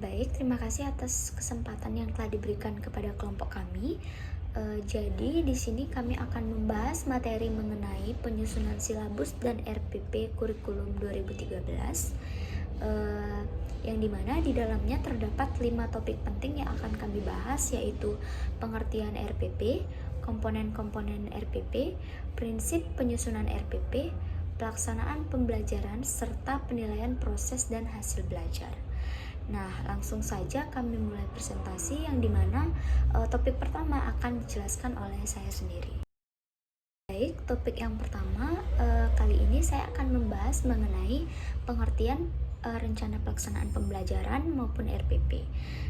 Baik, terima kasih atas kesempatan yang telah diberikan kepada kelompok kami. Jadi di sini kami akan membahas materi mengenai penyusunan silabus dan RPP Kurikulum 2013, eh, yang dimana di dalamnya terdapat 5 topik penting yang akan kami bahas, yaitu pengertian RPP, komponen-komponen RPP, prinsip penyusunan RPP, pelaksanaan pembelajaran, serta penilaian proses dan hasil belajar. Nah, langsung saja kami mulai presentasi yang dimana topik pertama akan dijelaskan oleh saya sendiri. Baik, topik yang pertama kali ini saya akan membahas mengenai pengertian rencana pelaksanaan pembelajaran maupun RPP.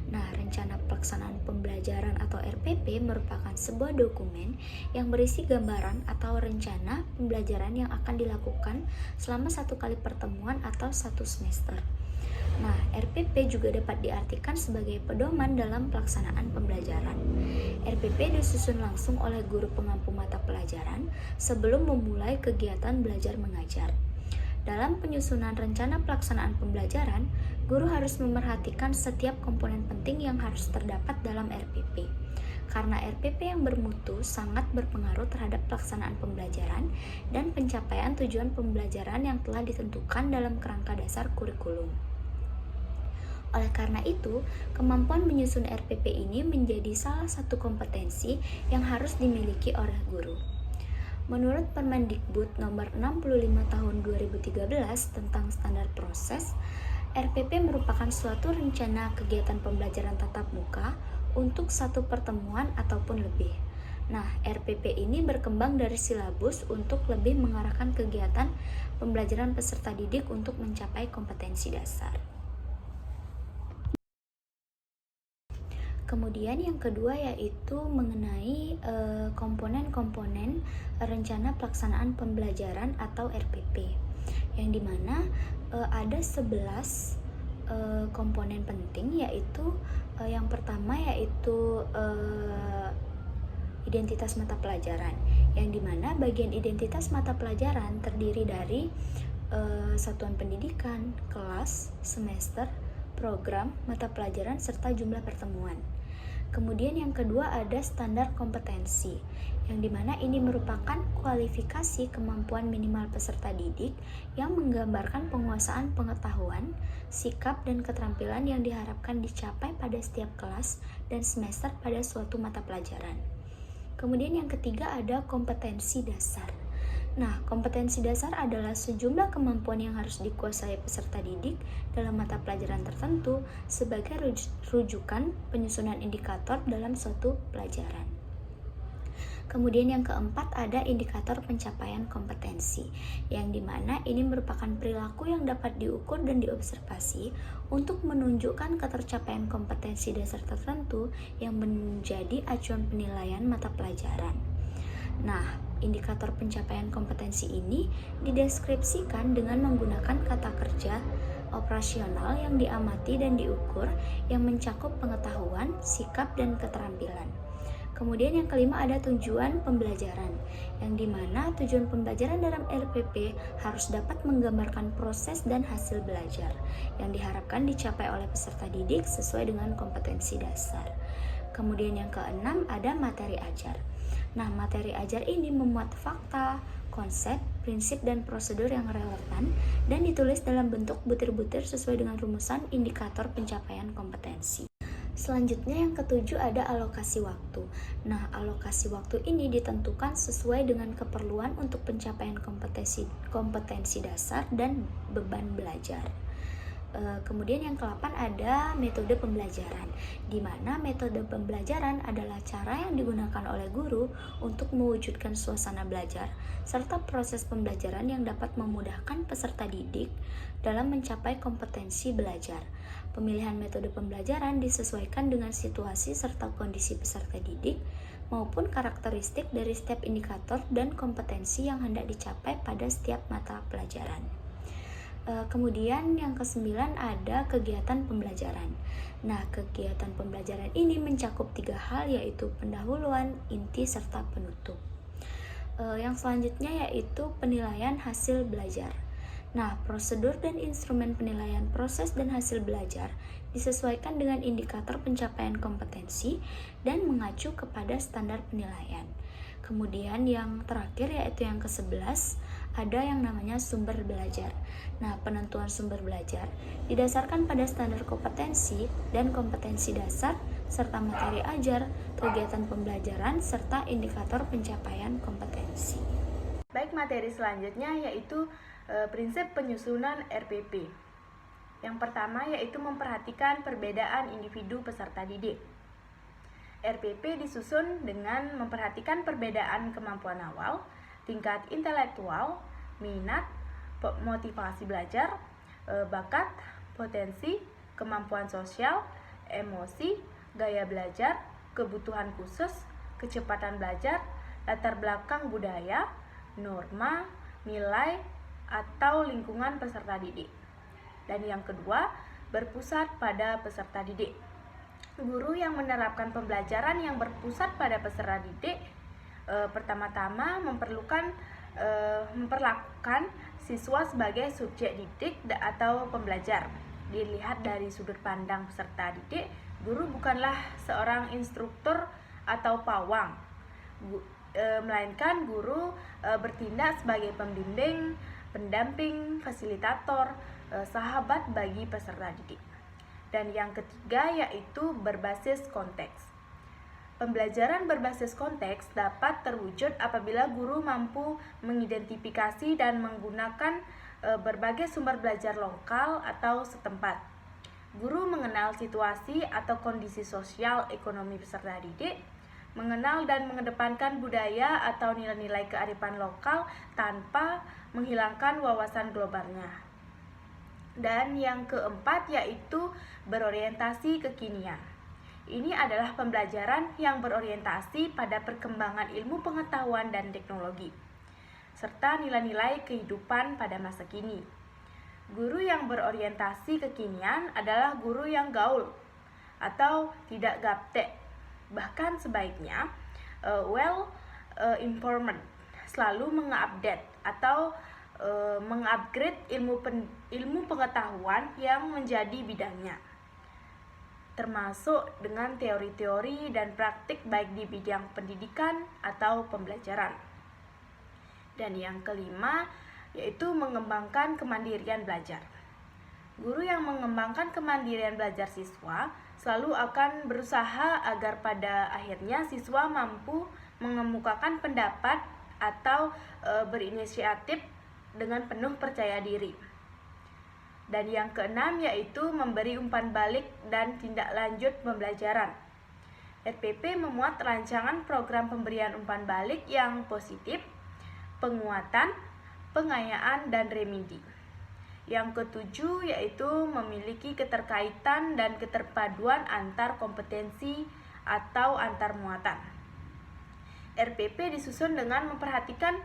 Nah, rencana pelaksanaan pembelajaran atau RPP merupakan sebuah dokumen yang berisi gambaran atau rencana pembelajaran yang akan dilakukan selama satu kali pertemuan atau satu semester. Nah, RPP juga dapat diartikan sebagai pedoman dalam pelaksanaan pembelajaran. RPP disusun langsung oleh guru pengampu mata pelajaran sebelum memulai kegiatan belajar mengajar. Dalam penyusunan rencana pelaksanaan pembelajaran, guru harus memerhatikan setiap komponen penting yang harus terdapat dalam RPP. Karena RPP yang bermutu sangat berpengaruh terhadap pelaksanaan pembelajaran dan pencapaian tujuan pembelajaran yang telah ditentukan dalam kerangka dasar kurikulum. Oleh karena itu, kemampuan menyusun RPP ini menjadi salah satu kompetensi yang harus dimiliki oleh guru. Menurut Permendikbud nomor 65 tahun 2013 tentang standar proses, RPP merupakan suatu rencana kegiatan pembelajaran tatap muka untuk satu pertemuan ataupun lebih. Nah, RPP ini berkembang dari silabus untuk lebih mengarahkan kegiatan pembelajaran peserta didik untuk mencapai kompetensi dasar. Kemudian yang kedua yaitu mengenai komponen-komponen rencana pelaksanaan pembelajaran atau RPP, yang dimana ada 11 komponen penting, yaitu yang pertama yaitu identitas mata pelajaran, yang dimana bagian identitas mata pelajaran terdiri dari satuan pendidikan, kelas, semester, program, mata pelajaran, serta jumlah pertemuan. Kemudian yang kedua ada standar kompetensi, yang dimana ini merupakan kualifikasi kemampuan minimal peserta didik yang menggambarkan penguasaan pengetahuan, sikap, dan keterampilan yang diharapkan dicapai pada setiap kelas dan semester pada suatu mata pelajaran. Kemudian yang ketiga ada kompetensi dasar. Nah, kompetensi dasar adalah sejumlah kemampuan yang harus dikuasai peserta didik dalam mata pelajaran tertentu sebagai rujukan penyusunan indikator dalam suatu pelajaran. Kemudian yang keempat ada indikator pencapaian kompetensi, yang dimana ini merupakan perilaku yang dapat diukur dan diobservasi untuk menunjukkan ketercapaian kompetensi dasar tertentu yang menjadi acuan penilaian mata pelajaran. Nah, indikator pencapaian kompetensi ini dideskripsikan dengan menggunakan kata kerja operasional yang diamati dan diukur yang mencakup pengetahuan, sikap, dan keterampilan. Kemudian yang kelima ada tujuan pembelajaran, yang dimana tujuan pembelajaran dalam RPP harus dapat menggambarkan proses dan hasil belajar yang diharapkan dicapai oleh peserta didik sesuai dengan kompetensi dasar. Kemudian yang keenam ada materi ajar. Nah, materi ajar ini memuat fakta, konsep, prinsip, dan prosedur yang relevan dan ditulis dalam bentuk butir-butir sesuai dengan rumusan indikator pencapaian kompetensi. Selanjutnya yang ketujuh ada alokasi waktu. Nah, alokasi waktu ini ditentukan sesuai dengan keperluan untuk pencapaian kompetensi dasar dan beban belajar. Kemudian yang ke-8 ada metode pembelajaran, di mana metode pembelajaran adalah cara yang digunakan oleh guru untuk mewujudkan suasana belajar serta proses pembelajaran yang dapat memudahkan peserta didik dalam mencapai kompetensi belajar. Pemilihan metode pembelajaran disesuaikan dengan situasi serta kondisi peserta didik maupun karakteristik dari setiap indikator dan kompetensi yang hendak dicapai pada setiap mata pelajaran. Kemudian yang ke-9 ada kegiatan pembelajaran. Nah, kegiatan pembelajaran ini mencakup 3 hal, yaitu pendahuluan, inti, serta penutup. Yang selanjutnya yaitu penilaian hasil belajar. Nah, prosedur dan instrumen penilaian proses dan hasil belajar disesuaikan dengan indikator pencapaian kompetensi dan mengacu kepada standar penilaian. Kemudian yang terakhir yaitu yang ke-11, ada yang namanya sumber belajar. Nah, penentuan sumber belajar didasarkan pada standar kompetensi dan kompetensi dasar serta materi ajar, kegiatan pembelajaran, serta indikator pencapaian kompetensi. Baik, materi selanjutnya yaitu prinsip penyusunan RPP. Yang pertama yaitu memperhatikan perbedaan individu peserta didik. RPP disusun dengan memperhatikan perbedaan kemampuan awal, tingkat intelektual, minat, motivasi belajar, bakat, potensi, kemampuan sosial, emosi, gaya belajar, kebutuhan khusus, kecepatan belajar, latar belakang budaya, norma, nilai, atau lingkungan peserta didik. Dan yang kedua, berpusat pada peserta didik. Guru yang menerapkan pembelajaran yang berpusat pada peserta didik pertama-tama memperlakukan siswa sebagai subjek didik atau pembelajar. Dilihat dari sudut pandang peserta didik, guru bukanlah seorang instruktur atau pawang, melainkan guru bertindak sebagai pembimbing, pendamping, fasilitator, sahabat bagi peserta didik. Dan yang ketiga yaitu berbasis konteks. Pembelajaran berbasis konteks dapat terwujud apabila guru mampu mengidentifikasi dan menggunakan berbagai sumber belajar lokal atau setempat. Guru mengenal situasi atau kondisi sosial ekonomi peserta didik, mengenal dan mengedepankan budaya atau nilai-nilai kearifan lokal tanpa menghilangkan wawasan globalnya. Dan yang keempat yaitu berorientasi kekinian. Ini adalah pembelajaran yang berorientasi pada perkembangan ilmu pengetahuan dan teknologi, serta nilai-nilai kehidupan pada masa kini. Guru yang berorientasi kekinian adalah guru yang gaul atau tidak gaptek. Bahkan sebaiknya informed, selalu mengupdate atau mengupgrade ilmu pengetahuan yang menjadi bidangnya, termasuk dengan teori-teori dan praktik baik di bidang pendidikan atau pembelajaran. Dan yang kelima yaitu mengembangkan kemandirian belajar. Guru yang mengembangkan kemandirian belajar siswa selalu akan berusaha agar pada akhirnya siswa mampu mengemukakan pendapat atau berinisiatif dengan penuh percaya diri. Dan yang keenam yaitu memberi umpan balik dan tindak lanjut pembelajaran. RPP memuat rancangan program pemberian umpan balik yang positif, penguatan, pengayaan, dan remedi. Yang ketujuh yaitu memiliki keterkaitan dan keterpaduan antar kompetensi atau antar muatan. RPP disusun dengan memperhatikan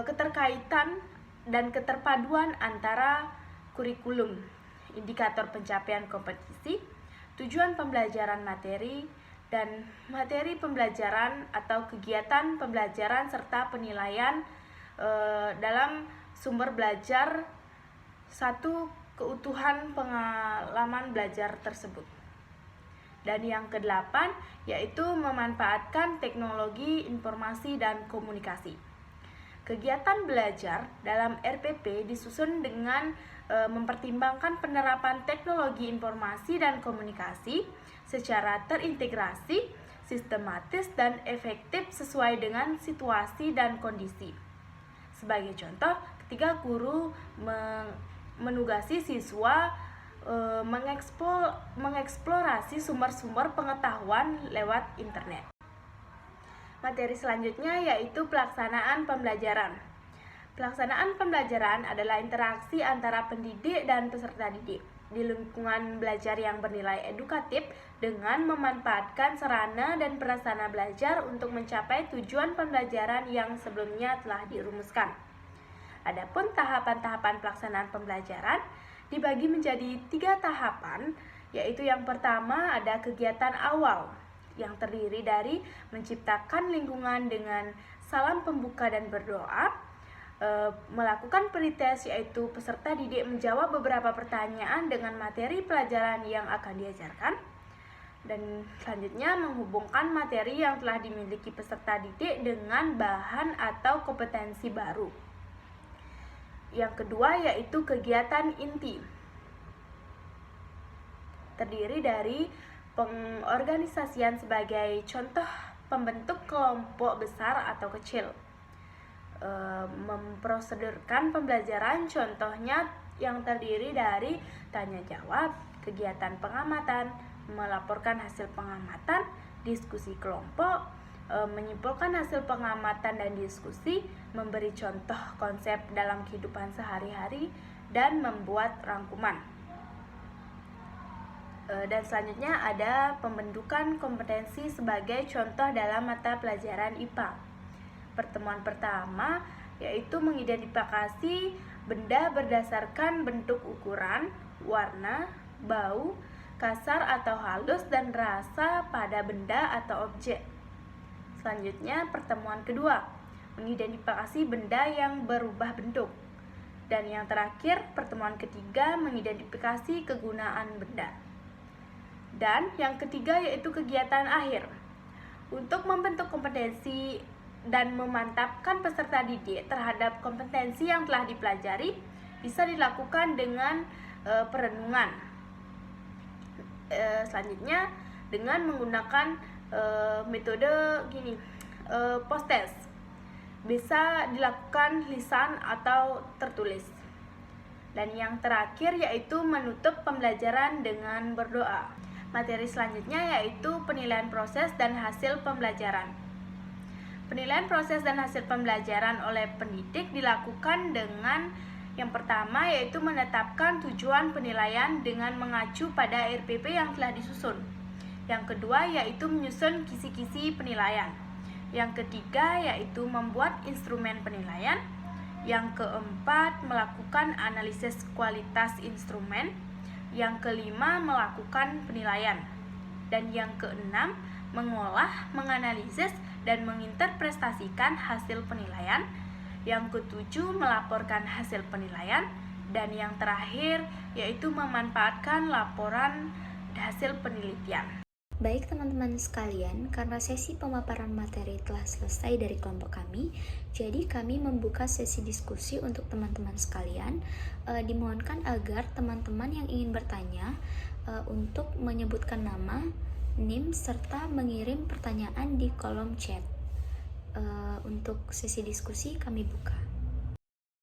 keterkaitan dan keterpaduan antara kurikulum, indikator pencapaian kompetisi, tujuan pembelajaran materi, dan materi pembelajaran atau kegiatan pembelajaran serta penilaian dalam sumber belajar satu keutuhan pengalaman belajar tersebut. Dan yang kedelapan yaitu memanfaatkan teknologi informasi dan komunikasi. Kegiatan belajar dalam RPP disusun dengan mempertimbangkan penerapan teknologi informasi dan komunikasi secara terintegrasi, sistematis, dan efektif sesuai dengan situasi dan kondisi. Sebagai contoh, ketika guru menugasi siswa mengeksplorasi sumber-sumber pengetahuan lewat internet. Materi selanjutnya yaitu pelaksanaan pembelajaran. Pelaksanaan pembelajaran adalah interaksi antara pendidik dan peserta didik di lingkungan belajar yang bernilai edukatif dengan memanfaatkan sarana dan prasarana belajar untuk mencapai tujuan pembelajaran yang sebelumnya telah dirumuskan. Adapun tahapan-tahapan pelaksanaan pembelajaran dibagi menjadi 3 tahapan, yaitu yang pertama ada kegiatan awal yang terdiri dari menciptakan lingkungan dengan salam pembuka dan berdoa, melakukan pretest, yaitu peserta didik menjawab beberapa pertanyaan dengan materi pelajaran yang akan diajarkan. Dan selanjutnya menghubungkan materi yang telah dimiliki peserta didik dengan bahan atau kompetensi baru. Yang kedua yaitu kegiatan inti. Terdiri dari pengorganisasian sebagai contoh pembentuk kelompok besar atau kecil. Memprosedurkan pembelajaran, contohnya yang terdiri dari tanya jawab, kegiatan pengamatan, melaporkan hasil pengamatan, diskusi kelompok, menyimpulkan hasil pengamatan dan diskusi, memberi contoh konsep dalam kehidupan sehari-hari, dan membuat rangkuman. Dan selanjutnya ada pembentukan kompetensi sebagai contoh dalam mata pelajaran IPA. Pertemuan pertama yaitu mengidentifikasi benda berdasarkan bentuk ukuran, warna, bau, kasar atau halus, dan rasa pada benda atau objek. Selanjutnya pertemuan kedua, mengidentifikasi benda yang berubah bentuk. Dan yang terakhir pertemuan ketiga, mengidentifikasi kegunaan benda. Dan yang ketiga yaitu kegiatan akhir. Untuk membentuk kompetensi dan memantapkan peserta didik terhadap kompetensi yang telah dipelajari bisa dilakukan dengan perenungan. Selanjutnya dengan menggunakan metode post test. Bisa dilakukan lisan atau tertulis. Dan yang terakhir yaitu menutup pembelajaran dengan berdoa. Materi selanjutnya yaitu penilaian proses dan hasil pembelajaran. Penilaian proses dan hasil pembelajaran oleh pendidik dilakukan dengan yang pertama yaitu menetapkan tujuan penilaian dengan mengacu pada RPP yang telah disusun. Yang kedua yaitu menyusun kisi-kisi penilaian. Yang ketiga yaitu membuat instrumen penilaian. Yang keempat melakukan analisis kualitas instrumen. Yang kelima melakukan penilaian. Dan yang keenam mengolah, menganalisis, dan menginterpretasikan hasil penilaian. Yang ketujuh melaporkan hasil penilaian. Dan yang terakhir yaitu memanfaatkan laporan hasil penelitian. Baik teman-teman sekalian, karena sesi pemaparan materi telah selesai dari kelompok kami, jadi kami membuka sesi diskusi untuk teman-teman sekalian. Dimohonkan agar teman-teman yang ingin bertanya untuk menyebutkan nama, NIM, serta mengirim pertanyaan di kolom chat. Untuk sesi diskusi kami buka.